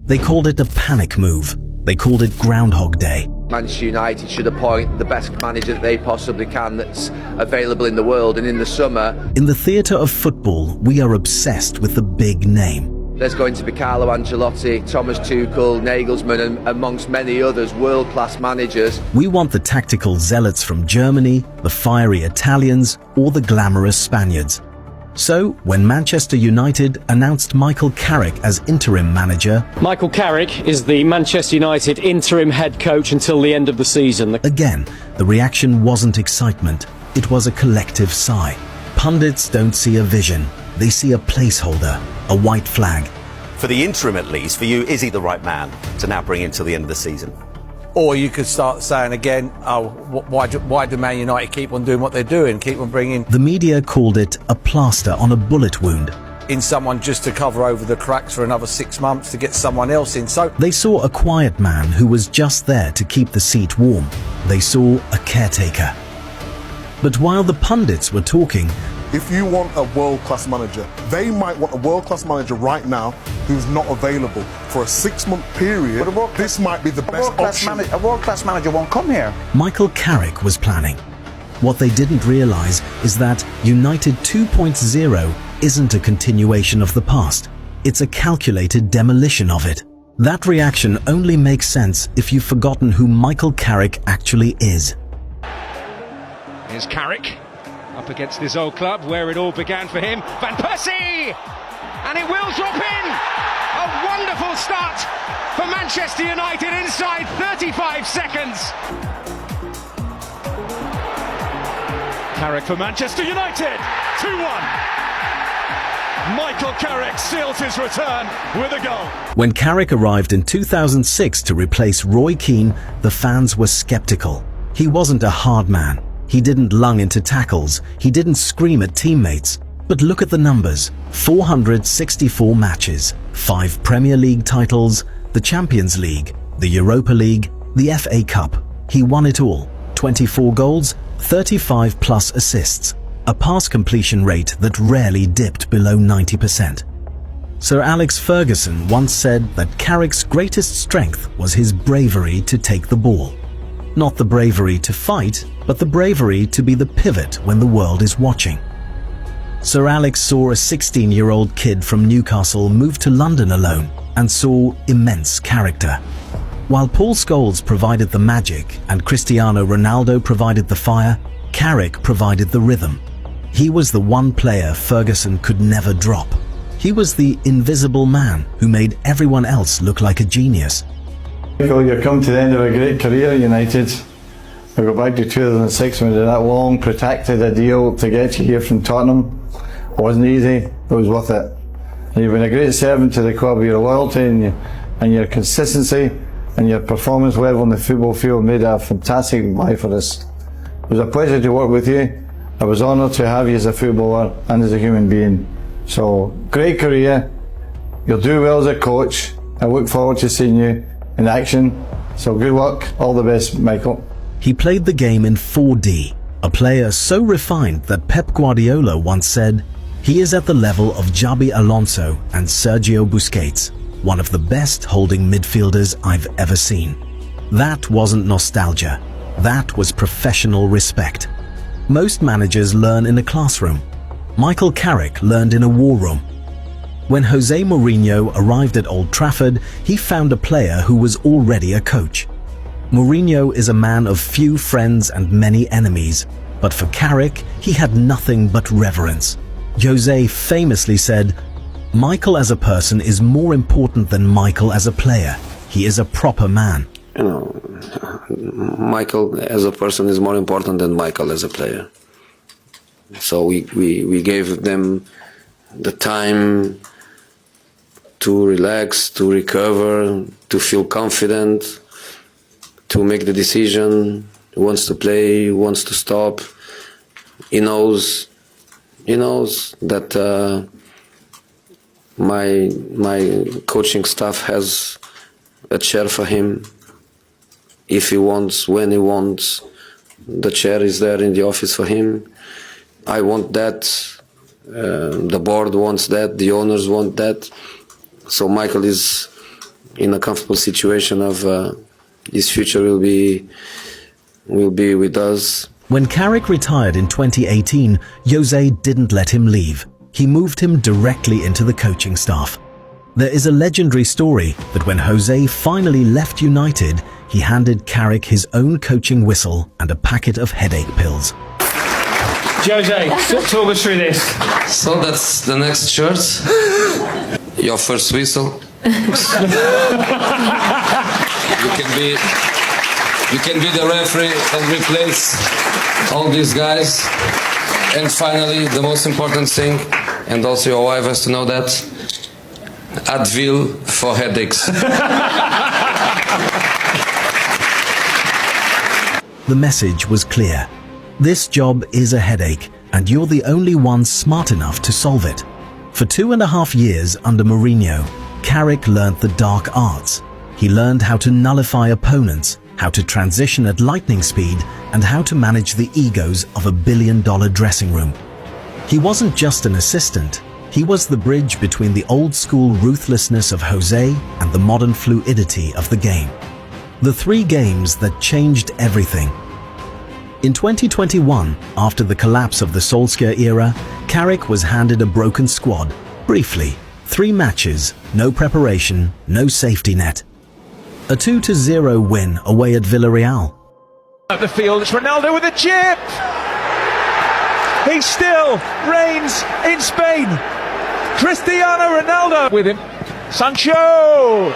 They called it a panic move. They called it Groundhog Day. Manchester United should appoint the best manager that they possibly can that's available in the world, and in the summer... In the theatre of football, we are obsessed with the big name. There's going to be Carlo Ancelotti, Thomas Tuchel, Nagelsmann, and amongst many others, world-class managers. We want the tactical zealots from Germany, the fiery Italians, or the glamorous Spaniards. So, when Manchester United announced Michael Carrick as interim manager... Michael Carrick is the Manchester United interim head coach until the end of the season. Again, the reaction wasn't excitement. It was a collective sigh. Pundits don't see a vision. They see a placeholder, a white flag. For the interim at least, for you, is he the right man to now bring until the end of the season? Or you could start saying again, oh, why do Man United keep on doing what they're doing, keep on bringing... The media called it a plaster on a bullet wound. ...in someone just to cover over the cracks for another 6 months to get someone else in, so... They saw a quiet man who was just there to keep the seat warm. They saw a caretaker. But while the pundits were talking... If you want a world-class manager, they might want a world-class manager right now who's not available for a 6-month period. This might be the best option. A world-class manager won't come here. Michael Carrick was planning. What they didn't realise is that United 2.0 isn't a continuation of the past. It's a calculated demolition of it. That reaction only makes sense if you've forgotten who Michael Carrick actually is. Here's Carrick. Up against his old club, where it all began for him. Van Persie! And it will drop in! A wonderful start for Manchester United inside 35 seconds. Carrick for Manchester United, 2-1. Michael Carrick seals his return with a goal. When Carrick arrived in 2006 to replace Roy Keane, the fans were sceptical. He wasn't a hard man. He didn't lung into tackles, he didn't scream at teammates. But look at the numbers: 464 matches, 5 Premier League titles, the Champions League, the Europa League, the FA Cup. He won it all. 24 goals, 35 plus assists, a pass completion rate that rarely dipped below 90%. Sir Alex Ferguson once said that Carrick's greatest strength was his bravery to take the ball. Not the bravery to fight, but the bravery to be the pivot when the world is watching. Sir Alex saw a 16-year-old kid from Newcastle move to London alone and saw immense character. While Paul Scholes provided the magic and Cristiano Ronaldo provided the fire, Carrick provided the rhythm. He was the one player Ferguson could never drop. He was the invisible man who made everyone else look like a genius. Michael, you've come to the end of a great career at United. I go back to 2006 when we did that long, protracted deal to get you here from Tottenham. It wasn't easy, but it was worth it. And you've been a great servant to the club. Your loyalty and your consistency and your performance level on the football field made a fantastic life for us. It was a pleasure to work with you. I was honoured to have you as a footballer and as a human being. So, great career. You'll do well as a coach. I look forward to seeing you in action. So good luck, all the best, Michael. He played the game in 4D, a player so refined that Pep Guardiola once said, he is at the level of Xabi Alonso and Sergio Busquets, one of the best holding midfielders I've ever seen. That wasn't nostalgia, that was professional respect. Most managers learn in a classroom. Michael Carrick learned in a war room. When Jose Mourinho arrived at Old Trafford, he found a player who was already a coach. Mourinho is a man of few friends and many enemies, but for Carrick, he had nothing but reverence. Jose famously said, "Michael as a person is more important than Michael as a player. He is a proper man." You know, Michael as a person is more important than Michael as a player. So we gave them the time to relax, to recover, to feel confident, to make the decision. He wants to play, he wants to stop. He knows that my coaching staff has a chair for him. If he wants, when he wants, the chair is there in the office for him. I want that. The board wants that. The owners want that. So Michael is in a comfortable situation of his future will be with us. When Carrick retired in 2018, Jose didn't let him leave. He moved him directly into the coaching staff. There is a legendary story that when Jose finally left United, he handed Carrick his own coaching whistle and a packet of headache pills. Jose, talk us through this. So that's the next shirt. Your first whistle. You can be the referee and replace all these guys. And finally, the most important thing, and also your wife has to know that, Advil for headaches. The message was clear. This job is a headache, and you're the only one smart enough to solve it. For 2.5 years under Mourinho, Carrick learned the dark arts. He learned how to nullify opponents, how to transition at lightning speed, and how to manage the egos of a billion-dollar dressing room. He wasn't just an assistant. He was the bridge between the old-school ruthlessness of Jose and the modern fluidity of the game. The 3 games that changed everything. In 2021, after the collapse of the Solskjaer era, Carrick was handed a broken squad. Briefly, 3 matches, no preparation, no safety net. A 2-0 win away at Villarreal. Up the field, it's Ronaldo with a chip! He still reigns in Spain. Cristiano Ronaldo with him. Sancho!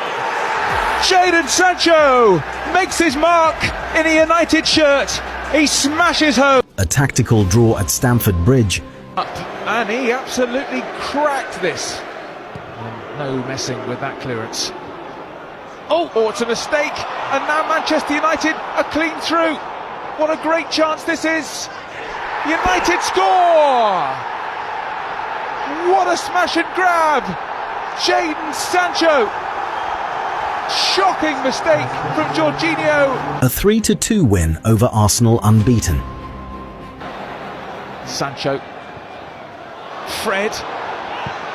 Jadon Sancho makes his mark in a United shirt. He smashes home. A tactical draw at Stamford Bridge. And he absolutely cracked this. No messing with that clearance. Oh, it's a mistake. And now Manchester United are clean through. What a great chance this is. United score! What a smash and grab. Jadon Sancho. Shocking mistake from Jorginho. A 3-2 win over Arsenal unbeaten. Sancho. Fred.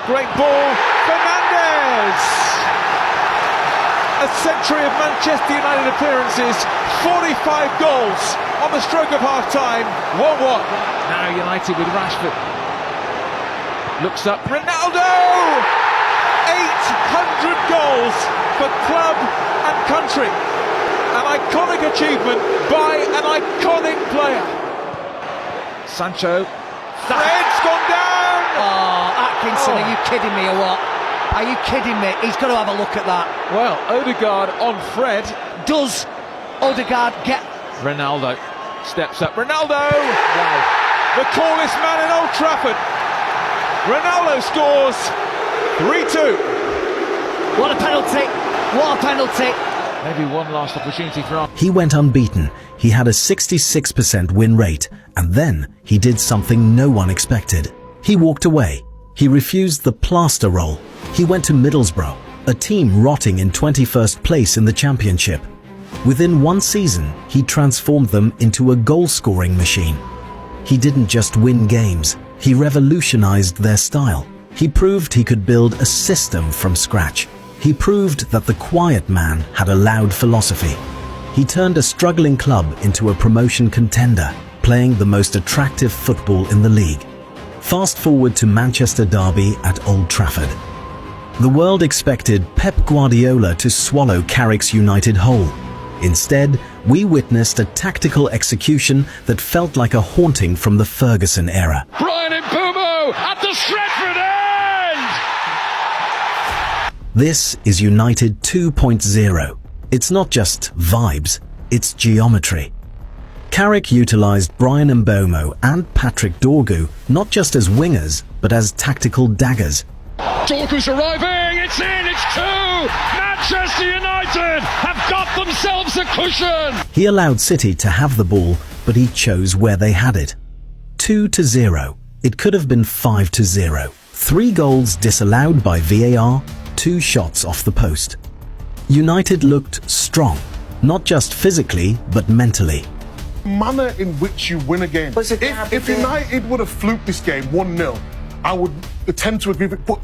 Great ball. Fernandes. A century of Manchester United appearances. 45 goals on the stroke of half-time. 1-1. Now United with Rashford. Looks up. Ronaldo! 800 goals for club and country. An iconic achievement by an iconic player. Sancho. Fred's gone down! Oh, Atkinson, are you kidding me or what? Are you kidding me? He's got to have a look at that. Well, Odegaard on Fred. Does Odegaard get... Ronaldo steps up. Ronaldo! Wow. The tallest man in Old Trafford. Ronaldo scores 3-2. What a penalty! What a penalty! Maybe one last opportunity for us. He went unbeaten. He had a 66% win rate, and then he did something no one expected. He walked away. He refused the plaster role. He went to Middlesbrough, a team rotting in 21st place in the Championship. Within 1 season, he transformed them into a goal-scoring machine. He didn't just win games, he revolutionized their style. He proved he could build a system from scratch. He proved that the quiet man had a loud philosophy. He turned a struggling club into a promotion contender, playing the most attractive football in the league. Fast forward to Manchester derby at Old Trafford. The world expected Pep Guardiola to swallow Carrick's United whole. Instead, we witnessed a tactical execution that felt like a haunting from the Ferguson era. Brian Mbeumo at the Stretford end! This is United 2.0. It's not just vibes, it's geometry. Carrick utilised Brian Mbeumo and Patrick Dorgu not just as wingers, but as tactical daggers. Dorgu's arriving, it's in, it's 2! Manchester United have got themselves a cushion! He allowed City to have the ball, but he chose where they had it. 2-0. It could have been 5-0. 3 goals disallowed by VAR, 2 shots off the post. United looked strong, not just physically, but mentally. Manner in which you win a game. If United would have fluked this game 1-0, I would attempt to agree with it, but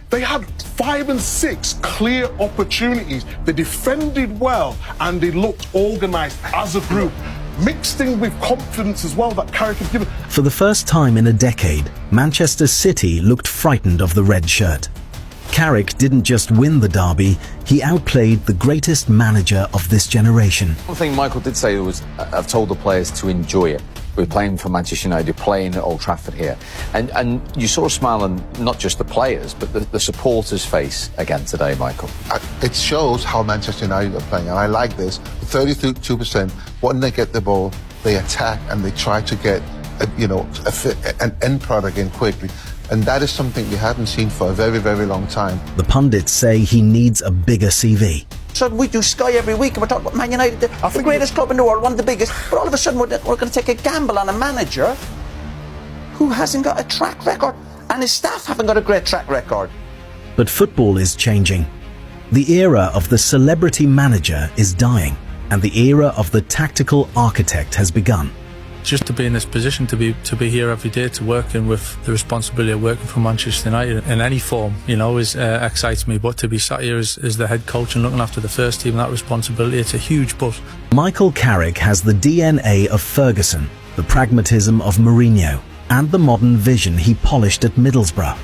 They had 5 and 6 clear opportunities. They defended well and they looked organised as a group, mixed in with confidence as well that Carrick had given. For the first time in a decade, Manchester City looked frightened of the red shirt. Carrick didn't just win the derby, he outplayed the greatest manager of this generation. One thing Michael did say was, I've told the players to enjoy it. We're playing for Manchester United, playing at Old Trafford here. And you saw a smile on not just the players, but the supporters' face again today, Michael. It shows how Manchester United are playing, and I like this. 32%, when they get the ball, they attack and they try to get, an end product in quickly. And that is something we haven't seen for a very, very long time. The pundits say he needs a bigger CV. So we do Sky every week and we're talking about Man United, the greatest club in the world, one of the biggest, but all of a sudden we're going to take a gamble on a manager who hasn't got a track record, and his staff haven't got a great track record. But football is changing. The era of the celebrity manager is dying, and the era of the tactical architect has begun. Just to be in this position, to be here every day, to working with the responsibility of working for Manchester United in any form, excites me. But to be sat here as the head coach and looking after the first team, that responsibility, it's a huge but. Michael Carrick has the DNA of Ferguson, the pragmatism of Mourinho, and the modern vision he polished at Middlesbrough.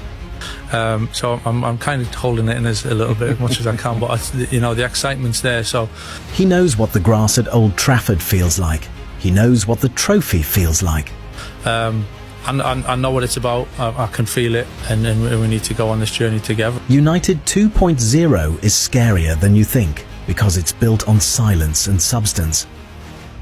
So I'm kind of holding it in as a little bit as much as I can, but the excitement's there. So he knows what the grass at Old Trafford feels like. He knows what the trophy feels like. I know what it's about. I can feel it, and we need to go on this journey together. United 2.0 is scarier than you think because it's built on silence and substance.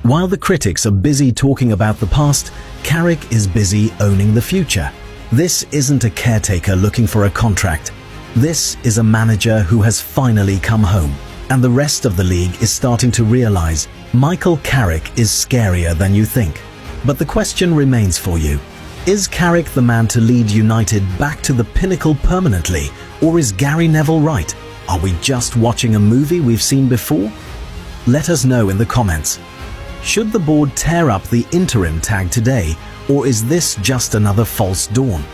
While the critics are busy talking about the past, Carrick is busy owning the future. This isn't a caretaker looking for a contract. This is a manager who has finally come home. And the rest of the league is starting to realise Michael Carrick is scarier than you think. But the question remains for you. Is Carrick the man to lead United back to the pinnacle permanently, or is Gary Neville right? Are we just watching a movie we've seen before? Let us know in the comments. Should the board tear up the interim tag today, or is this just another false dawn?